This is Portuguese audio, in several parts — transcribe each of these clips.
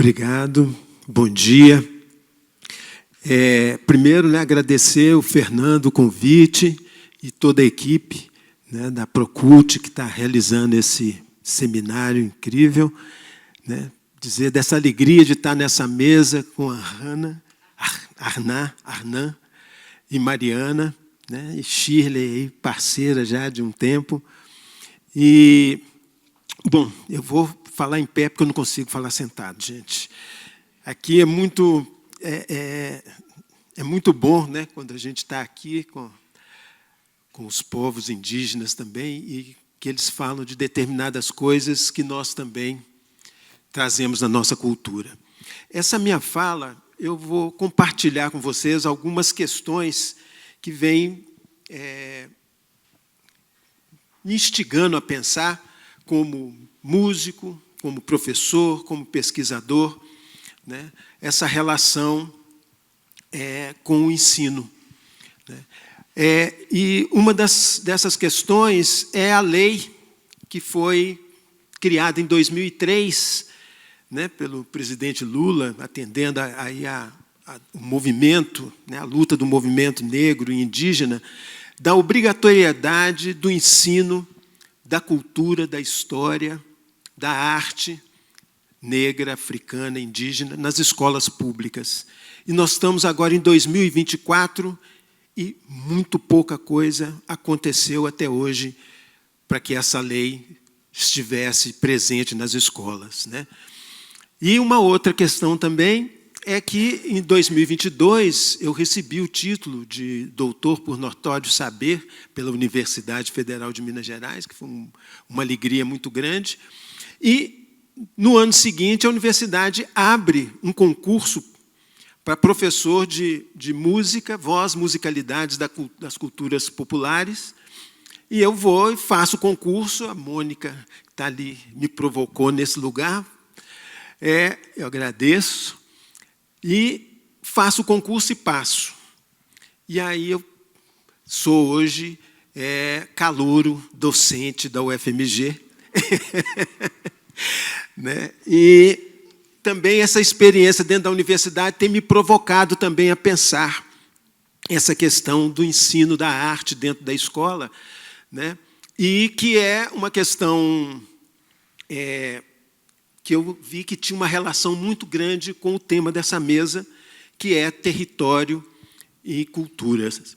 obrigado. Bom dia. Primeiro, agradecer o Fernando o convite e toda a equipe da Procult que está realizando esse seminário incrível. Dizer dessa alegria de estar nessa mesa com a Arnan e Mariana, e Shirley, parceira já de um tempo. E, bom, eu vou falar em pé porque eu não consigo falar sentado, gente. Aqui é muito bom, quando a gente está aqui com os povos indígenas também e que eles falam de determinadas coisas que nós também trazemos na nossa cultura. Essa minha fala, eu vou compartilhar com vocês algumas questões que vêm me instigando a pensar como músico, como professor, como pesquisador, essa relação com o ensino. E uma dessas questões é a lei que foi criada em 2003, pelo presidente Lula, atendendo aí o movimento, a luta do movimento negro e indígena, da obrigatoriedade do ensino da cultura, da história, da arte negra, africana, indígena, nas escolas públicas. E nós estamos agora em 2024 e muito pouca coisa aconteceu até hoje para que essa lei estivesse presente nas escolas. E uma outra questão também é que, em 2022, eu recebi o título de doutor por notório saber pela Universidade Federal de Minas Gerais, que foi uma alegria muito grande. E, no ano seguinte, a universidade abre um concurso para professor de música, voz, musicalidades das culturas populares. E eu vou e faço o concurso. A Mônica, que está ali, me provocou nesse lugar. Eu agradeço. E faço o concurso e passo. E aí eu sou hoje calouro docente da UFMG. E também essa experiência dentro da universidade tem me provocado também a pensar essa questão do ensino da arte dentro da escola, e que é uma questão que eu vi que tinha uma relação muito grande com o tema dessa mesa, que é território e culturas.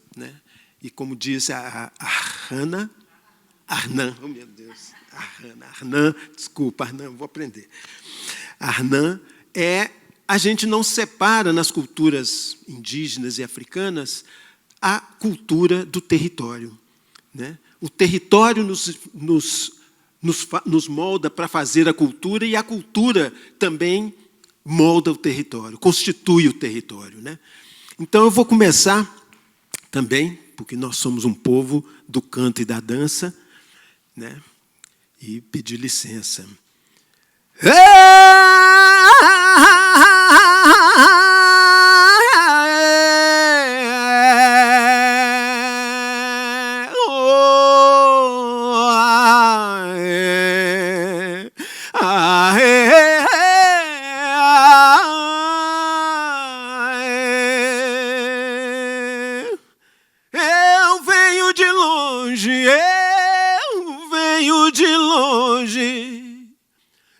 E como diz a Arnan, oh meu Deus, Arnan, desculpa, Arnan, vou aprender. Arnan a gente não separa nas culturas indígenas e africanas a cultura do território. O território nos molda para fazer a cultura e a cultura também molda o território, constitui o território. Então, eu vou começar também, porque nós somos um povo do canto e da dança, e pedir licença.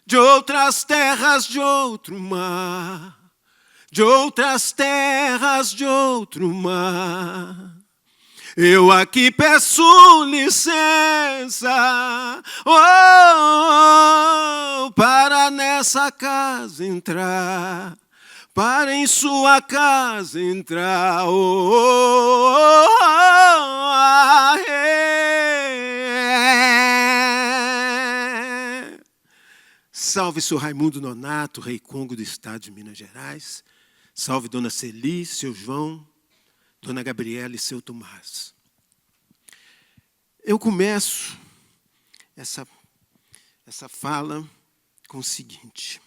De outras terras, de outro mar, de outras terras, de outro mar. Eu aqui peço licença, para nessa casa entrar, para em sua casa entrar. Salve, senhor Raimundo Nonato, rei Congo do estado de Minas Gerais. Salve, dona Celi, seu João, dona Gabriela e seu Tomás. Eu começo essa fala com o seguinte.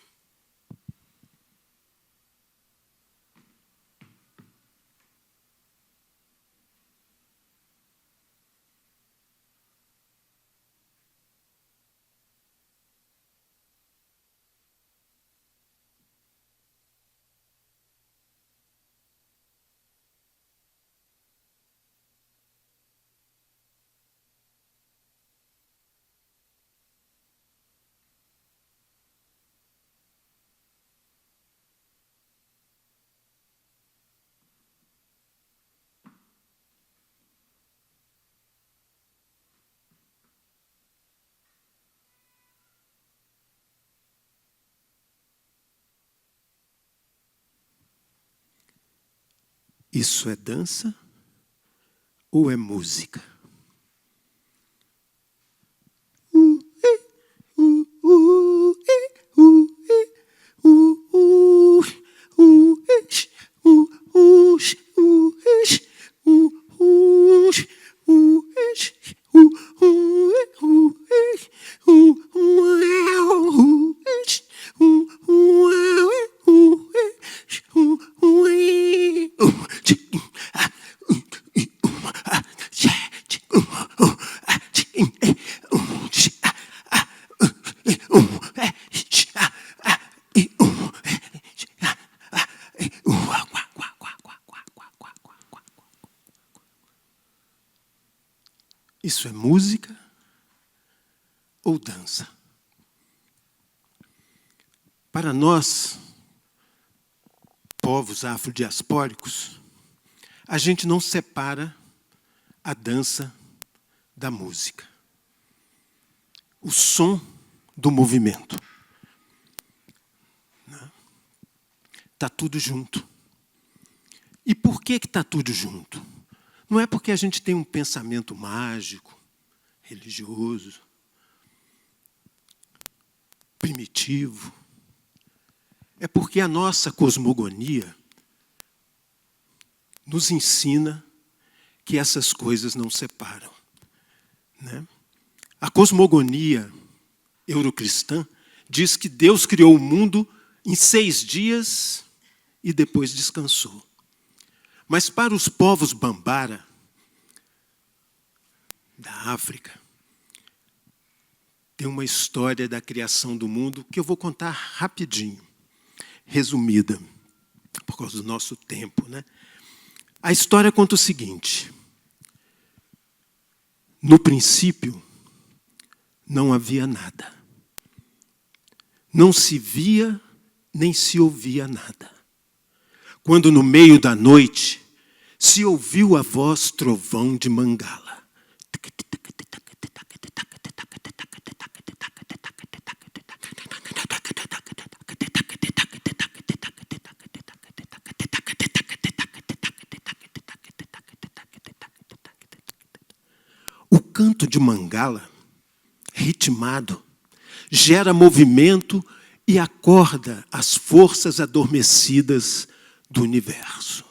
Isso é dança ou é música? Isso é música ou dança? Para nós, povos afrodiaspóricos, a gente não separa a dança da música. O som do movimento. Está tudo junto. E por que está tudo junto? Não é porque a gente tem um pensamento mágico, religioso, primitivo. É porque a nossa cosmogonia nos ensina que essas coisas não separam. Né? A cosmogonia eurocristã diz que Deus criou o mundo em 6 dias e depois descansou. Mas para os povos Bambara, da África, tem uma história da criação do mundo que eu vou contar rapidinho, resumida, por causa do nosso tempo. Né? A história conta o seguinte: no princípio, não havia nada. Não se via, nem se ouvia nada. Quando no meio da noite se ouviu a voz trovão de Mangala. O canto de Mangala, ritmado, gera movimento e acorda as forças adormecidas do universo.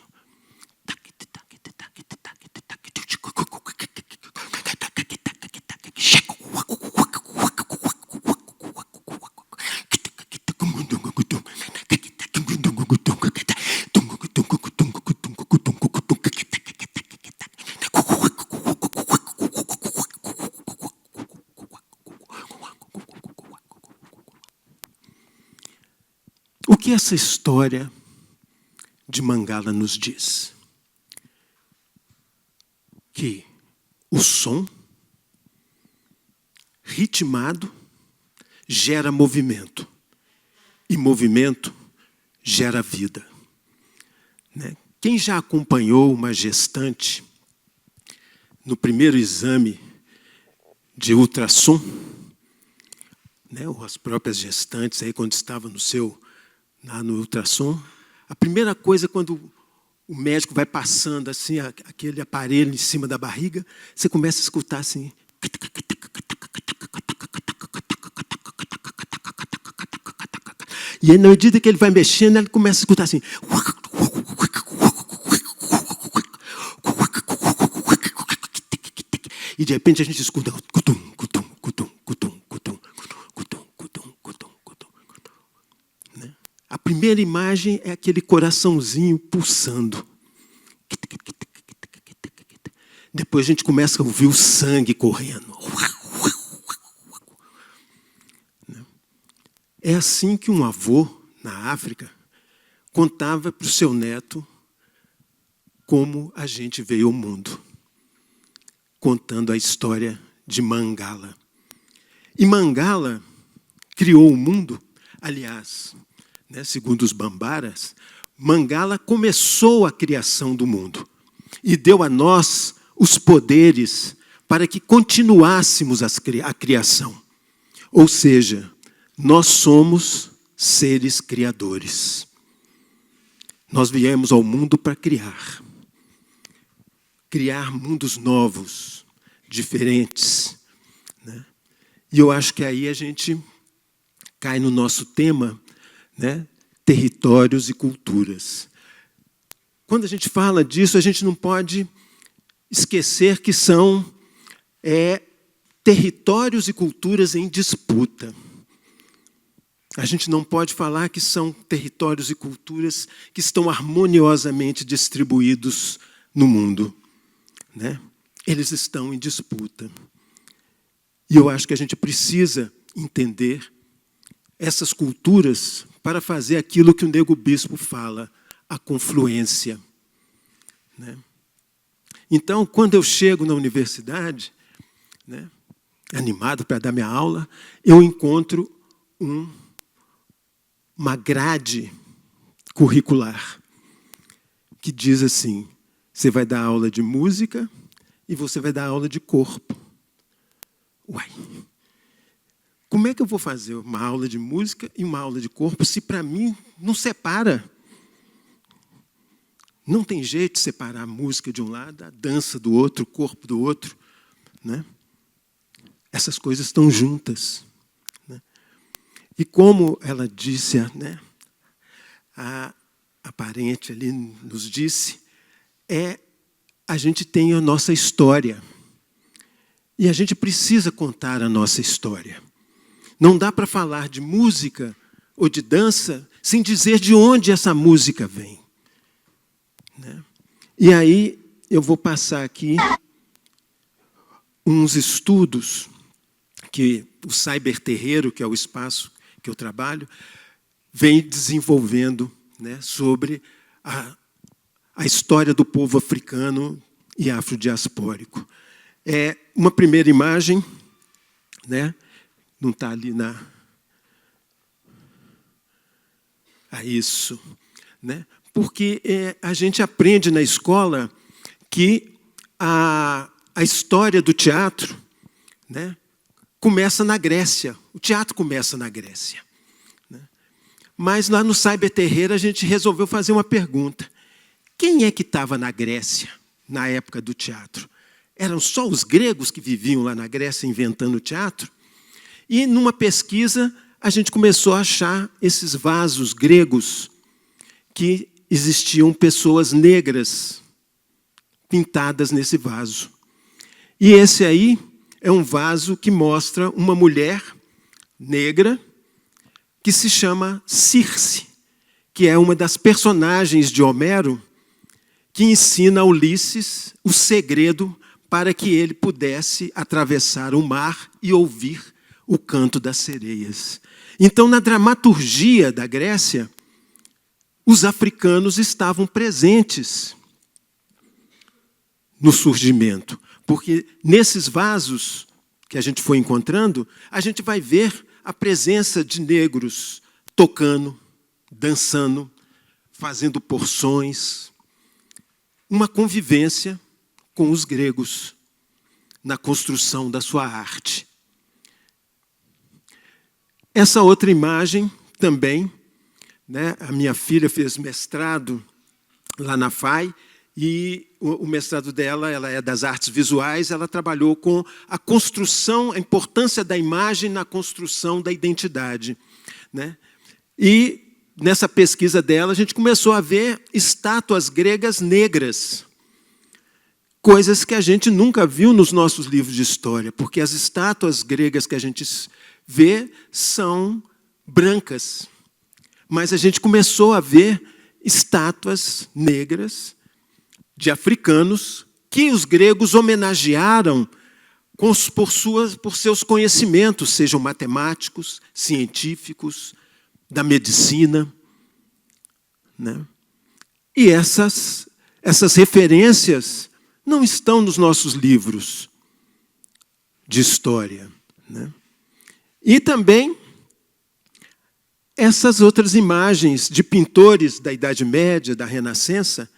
O que essa história de Mangala nos diz? Que o som ritmado gera movimento. E movimento gera vida. Né? Quem já acompanhou uma gestante no primeiro exame de ultrassom, né, ou as próprias gestantes, aí, quando estavam no ultrassom, a primeira coisa, quando o médico vai passando assim, aquele aparelho em cima da barriga, você começa a escutar assim. E aí, na medida que ele vai mexendo, ele começa a escutar assim. E de repente a gente escuta. A primeira imagem é aquele coraçãozinho pulsando. Depois a gente começa a ouvir o sangue correndo. É assim que um avô, na África, contava para o seu neto como a gente veio ao mundo, contando a história de Mangala. E Mangala criou o mundo, aliás, né, segundo os Bambaras, Mangala começou a criação do mundo e deu a nós os poderes para que continuássemos a criação. Ou seja, nós somos seres criadores. Nós viemos ao mundo para criar. criar mundos novos, diferentes, né? E eu acho que aí a gente cai no nosso tema, né? Territórios e culturas. Quando a gente fala disso, a gente não pode esquecer que são territórios e culturas em disputa. A gente não pode falar que são territórios e culturas que estão harmoniosamente distribuídos no mundo, né? Eles estão em disputa. E eu acho que a gente precisa entender essas culturas para fazer aquilo que o Nego Bispo fala, a confluência, né? Então, quando eu chego na universidade, né, animado para dar minha aula, eu encontro uma grade curricular que diz assim: você vai dar aula de música e você vai dar aula de corpo. Uai, como é que eu vou fazer uma aula de música e uma aula de corpo se para mim não separa? Não tem jeito de separar a música de um lado, a dança do outro, o corpo do outro, né? Essas coisas estão juntas, né? E como ela disse, né, a parente ali nos disse, a gente tem a nossa história. E a gente precisa contar a nossa história. Não dá para falar de música ou de dança sem dizer de onde essa música vem, né? E aí eu vou passar aqui uns estudos que o Cyber Terreiro, que é o espaço que eu trabalho, vem desenvolvendo, né, sobre a história do povo africano e afrodiaspórico. Uma primeira imagem, né, não está ali na... isso, né? Porque a gente aprende na escola que a história do teatro, né, começa na Grécia. O teatro começa na Grécia, né? Mas lá no Cyber Terreiro a gente resolveu fazer uma pergunta. Quem é que estava na Grécia na época do teatro? Eram só os gregos que viviam lá na Grécia inventando teatro? E numa pesquisa a gente começou a achar esses vasos gregos que existiam pessoas negras pintadas nesse vaso. E esse aí é um vaso que mostra uma mulher negra que se chama Circe, que é uma das personagens de Homero que ensina a Ulisses o segredo para que ele pudesse atravessar o mar e ouvir o canto das sereias. Então, na dramaturgia da Grécia, os africanos estavam presentes no surgimento, porque nesses vasos que a gente foi encontrando, a gente vai ver a presença de negros tocando, dançando, fazendo porções, uma convivência com os gregos na construção da sua arte. Essa outra imagem também, né, a minha filha fez mestrado lá na FAI, e o mestrado dela, ela é das artes visuais, ela trabalhou com a construção, a importância da imagem na construção da identidade, né? E nessa pesquisa dela, a gente começou a ver estátuas gregas negras, coisas que a gente nunca viu nos nossos livros de história, porque as estátuas gregas que a gente vê são brancas. Mas a gente começou a ver estátuas negras de africanos que os gregos homenagearam por seus conhecimentos, sejam matemáticos, científicos, da medicina, né? E essas referências não estão nos nossos livros de história, né? E também essas outras imagens de pintores da Idade Média, da Renascença,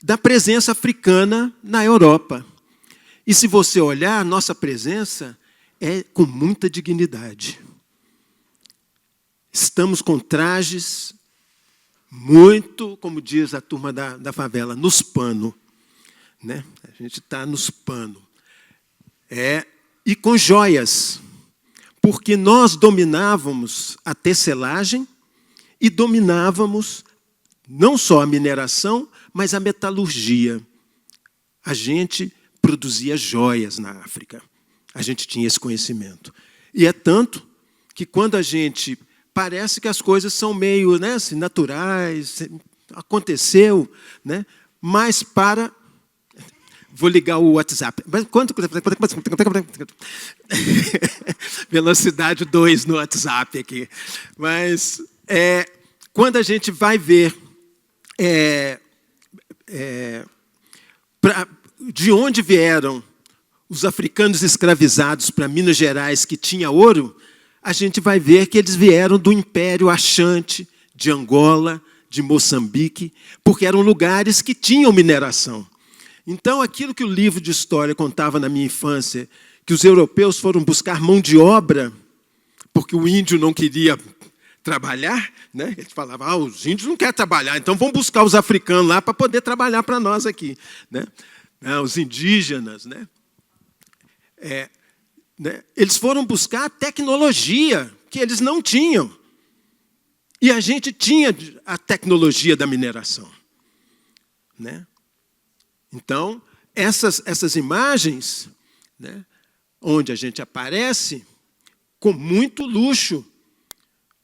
da presença africana na Europa. E se você olhar, nossa presença é com muita dignidade. Estamos com trajes muito, como diz a turma da favela, nos panos, né? A gente está nos panos. E com joias, porque nós dominávamos a tecelagem e dominávamos não só a mineração, mas a metalurgia. A gente produzia joias na África. A gente tinha esse conhecimento. E é tanto que quando a gente... Parece que as coisas são meio, né, assim, naturais, aconteceu, né? Mas para... Vou ligar o WhatsApp. Velocidade 2 no WhatsApp aqui. Mas quando a gente vai ver de onde vieram os africanos escravizados para Minas Gerais, que tinha ouro, a gente vai ver que eles vieram do Império Axante, de Angola, de Moçambique, porque eram lugares que tinham mineração. Então, aquilo que o livro de história contava na minha infância, que os europeus foram buscar mão de obra, porque o índio não queria trabalhar, né? Eles falavam, os índios não querem trabalhar, então vamos buscar os africanos lá para poder trabalhar para nós aqui, né? Os indígenas, né? Eles foram buscar a tecnologia que eles não tinham. E a gente tinha a tecnologia da mineração, né? Então, essas imagens, né, onde a gente aparece com muito luxo,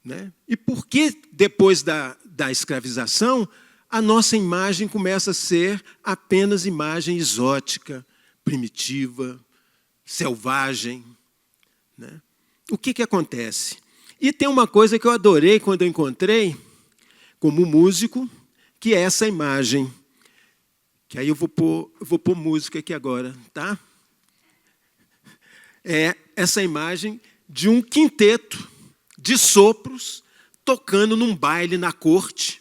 né? E por que, depois da escravização, a nossa imagem começa a ser apenas imagem exótica, primitiva, selvagem, né? O que acontece? E tem uma coisa que eu adorei quando eu encontrei, como músico, que é essa imagem. Que aí eu vou pôr música aqui agora, tá? É essa imagem de um quinteto de sopros tocando num baile na corte.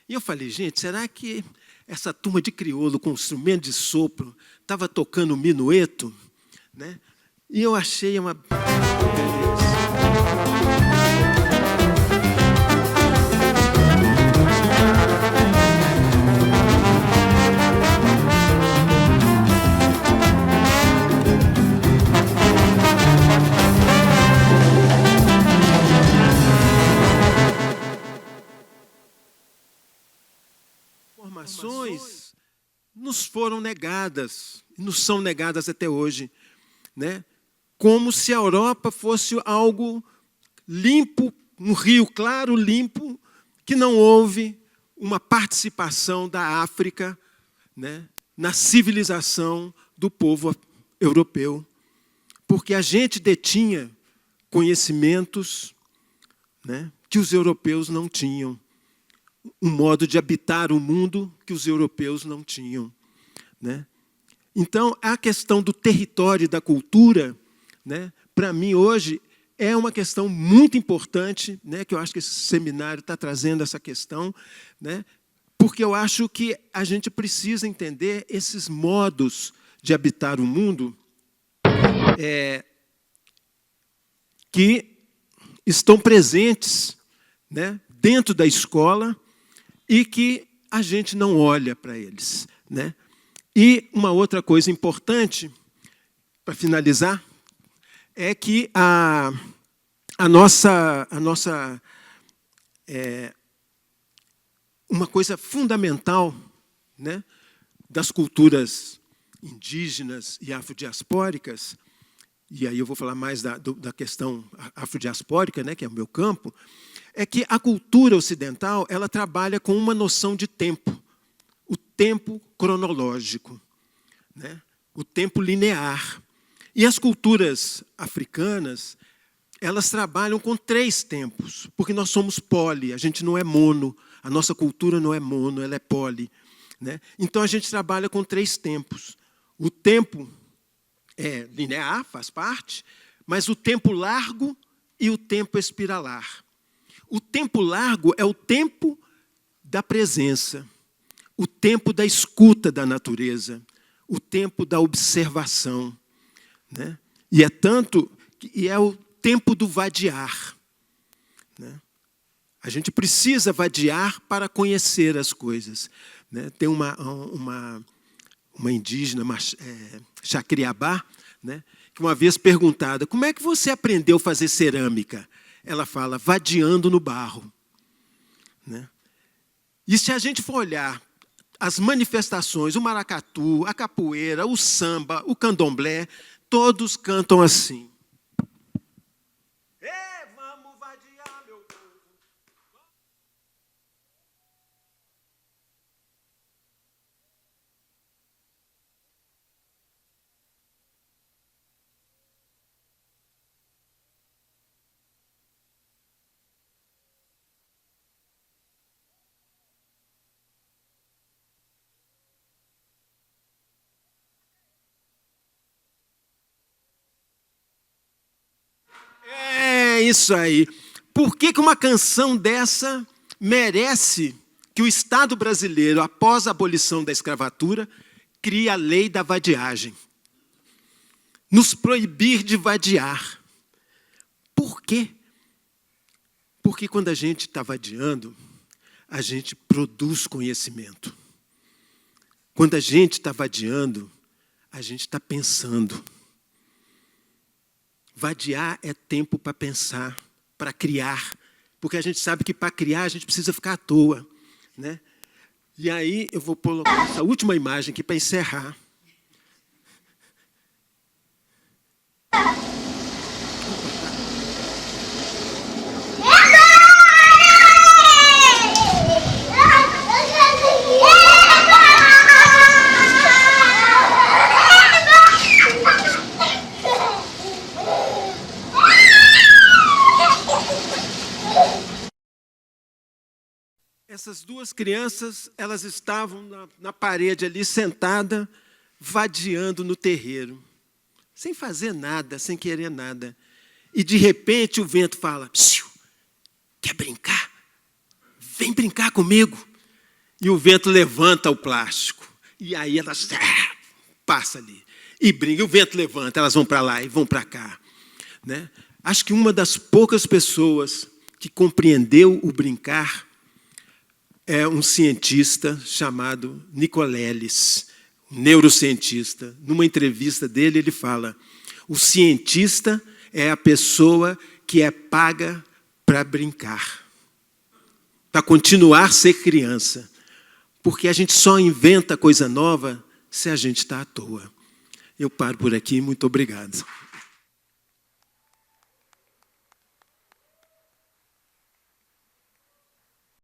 E eu falei, gente, será que essa turma de crioulo com instrumento de sopro estava tocando minueto? Né? E eu achei uma... Informações nos foram negadas, nos são negadas até hoje, né? Como se a Europa fosse algo limpo, um rio claro, limpo, que não houve uma participação da África, né, na civilização do povo europeu, porque a gente detinha conhecimentos, né, que os europeus não tinham, um modo de habitar o mundo que os europeus não tinham, né? Então, a questão do território e da cultura, né, para mim, hoje, é uma questão muito importante, né, que eu acho que esse seminário está trazendo essa questão, né, porque eu acho que a gente precisa entender esses modos de habitar o mundo que estão presentes, né, dentro da escola e que a gente não olha para eles, né? E uma outra coisa importante, para finalizar, é que uma coisa fundamental, né, das culturas indígenas e afrodiaspóricas, e aí eu vou falar mais da questão afrodiaspórica, né, que é o meu campo, é que a cultura ocidental ela trabalha com uma noção de tempo, o tempo cronológico, né, o tempo linear. E as culturas africanas, elas trabalham com 3 tempos, porque nós somos poli, a gente não é mono, a nossa cultura não é mono, ela é poli, né? Então, a gente trabalha com 3 tempos. O tempo linear, faz parte, mas o tempo largo e o tempo espiralar. O tempo largo é o tempo da presença, o tempo da escuta da natureza, o tempo da observação, né? E é o tempo do vadiar, né? A gente precisa vadiar para conhecer as coisas, né? Tem uma uma indígena, Chacriabá, né, que uma vez perguntada, como é que você aprendeu a fazer cerâmica? Ela fala, vadiando no barro. Né? E se a gente for olhar as manifestações, o maracatu, a capoeira, o samba, o candomblé, todos cantam assim. Vamos vadiar, meu povo. É isso aí. Por que uma canção dessa merece que o Estado brasileiro, após a abolição da escravatura, crie a lei da vadiagem? Nos proibir de vadiar. Por quê? Porque quando a gente está vadiando, a gente produz conhecimento. Quando a gente está vadiando, a gente está pensando. Vadiar é tempo para pensar, para criar, porque a gente sabe que para criar a gente precisa ficar à toa. Né? E aí eu vou colocar essa última imagem aqui para encerrar. Essas duas crianças, elas estavam na parede ali, sentada, vadiando no terreiro, sem fazer nada, sem querer nada. E, de repente, o vento fala, quer brincar? Vem brincar comigo. E o vento levanta o plástico. E aí elas passa ali. E brinca, e o vento levanta, elas vão para lá e vão para cá. Né? Acho que uma das poucas pessoas que compreendeu o brincar é um cientista chamado Nicoleles, um neurocientista. Numa entrevista dele, ele fala, o cientista é a pessoa que é paga para brincar, para continuar a ser criança, porque a gente só inventa coisa nova se a gente está à toa. Eu paro por aqui, muito obrigado.